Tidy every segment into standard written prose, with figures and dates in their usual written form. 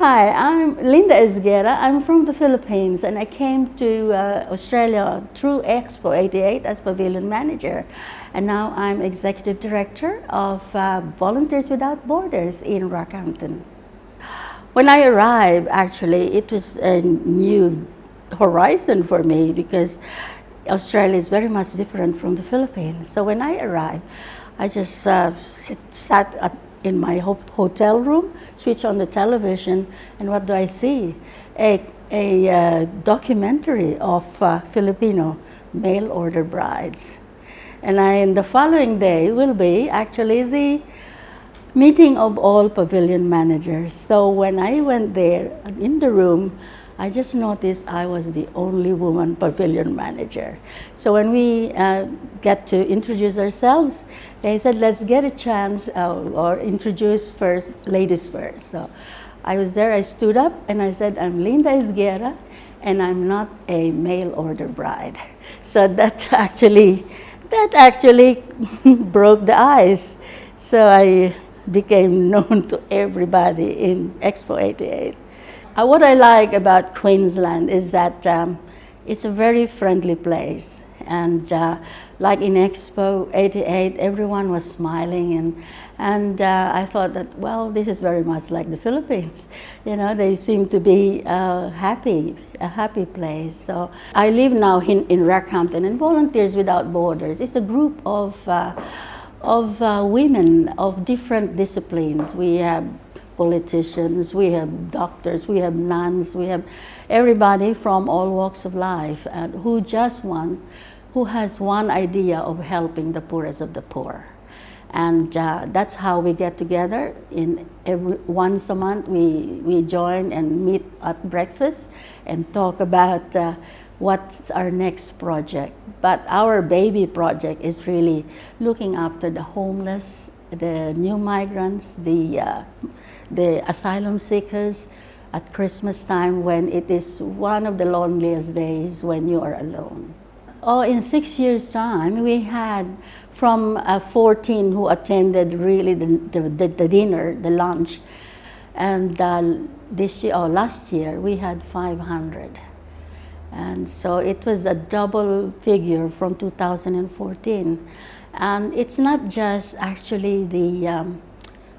Hi, I'm Linda Esguerra. I'm from the Philippines and I came to Australia through Expo 88 as pavilion manager. And now I'm executive director of Volunteers Without Borders in Rockhampton. When I arrived, actually, it was a new horizon for me because Australia is very much different from the Philippines. So when I arrived, I just sat in my hotel room, switch on the television, and what do I see? A documentary of Filipino mail order brides. And the following day will be actually the meeting of all pavilion managers. So when I went there in the room, I just noticed I was the only woman pavilion manager. So when we get to introduce ourselves, they said, let's get a chance or introduce first, ladies first. So I was there, I stood up and I said, I'm Linda Esguerra and I'm not a mail order bride. So that actually broke the ice. So I became known to everybody in Expo 88. What I like about Queensland is that it's a very friendly place. And like in Expo 88, everyone was smiling. And I thought that, well, this is very much like the Philippines. You know, they seem to be a happy place. So I live now in Rockhampton, and Volunteers Without Borders is a group of women of different disciplines. We have politicians, we have doctors, we have nuns, we have everybody from all walks of life who has one idea of helping the poorest of the poor. And that's how we get together. Once a month we join and meet at breakfast and talk about what's our next project. But our baby project is really looking after the homeless, the new migrants, the asylum seekers at Christmas time, when it is one of the loneliest days when you are alone. Oh, in 6 years' time, we had from 14 who attended really the dinner, the lunch, and last year we had 500. And so it was a double figure from 2014. And it's not just actually the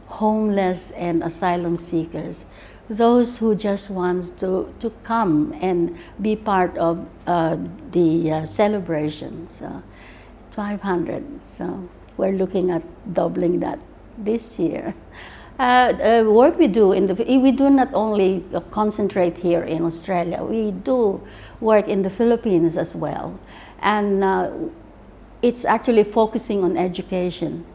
homeless and asylum seekers, those who just want to come and be part of the celebration. So 500, so we're looking at doubling that this year. Work we do, we do not only concentrate here in Australia, we do work in the Philippines as well. And it's actually focusing on education.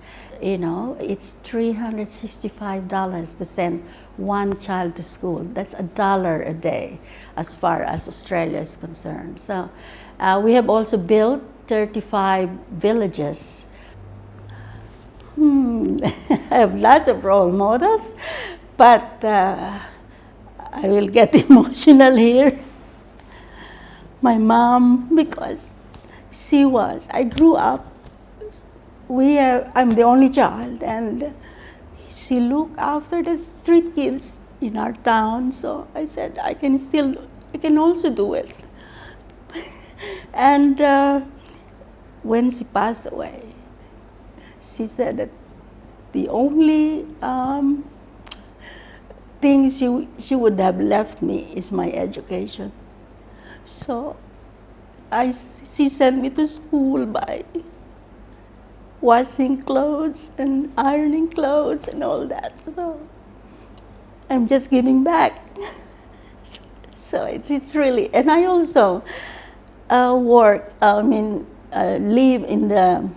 You know, it's $365 to send one child to school. That's $1 a day as far as Australia is concerned. So we have also built 35 villages. I have lots of role models, but I will get emotional here. My mom, because I grew up, I'm the only child, and she looked after the street kids in our town. So I said, I can also do it. And when she passed away, she said that the only thing she would have left me is my education. So she sent me to school by washing clothes and ironing clothes and all that. So I'm just giving back. So it's really, and I also live in the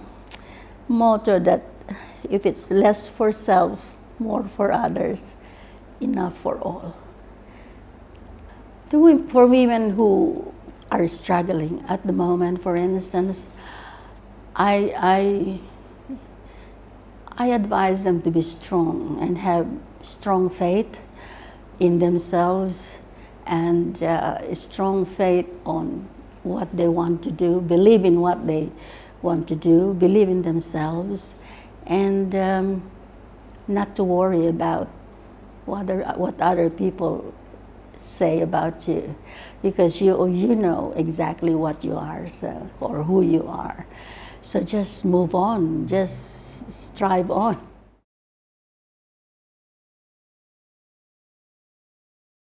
motto that if it's less for self, more for others, enough for all. For women who are struggling at the moment, for instance, I advise them to be strong and have strong faith in themselves and strong faith on what they want to do, believe in what they want to do, believe in themselves, and not to worry about what other people say about you, because you know exactly what you are, so, or who you are. So just move on, just strive on.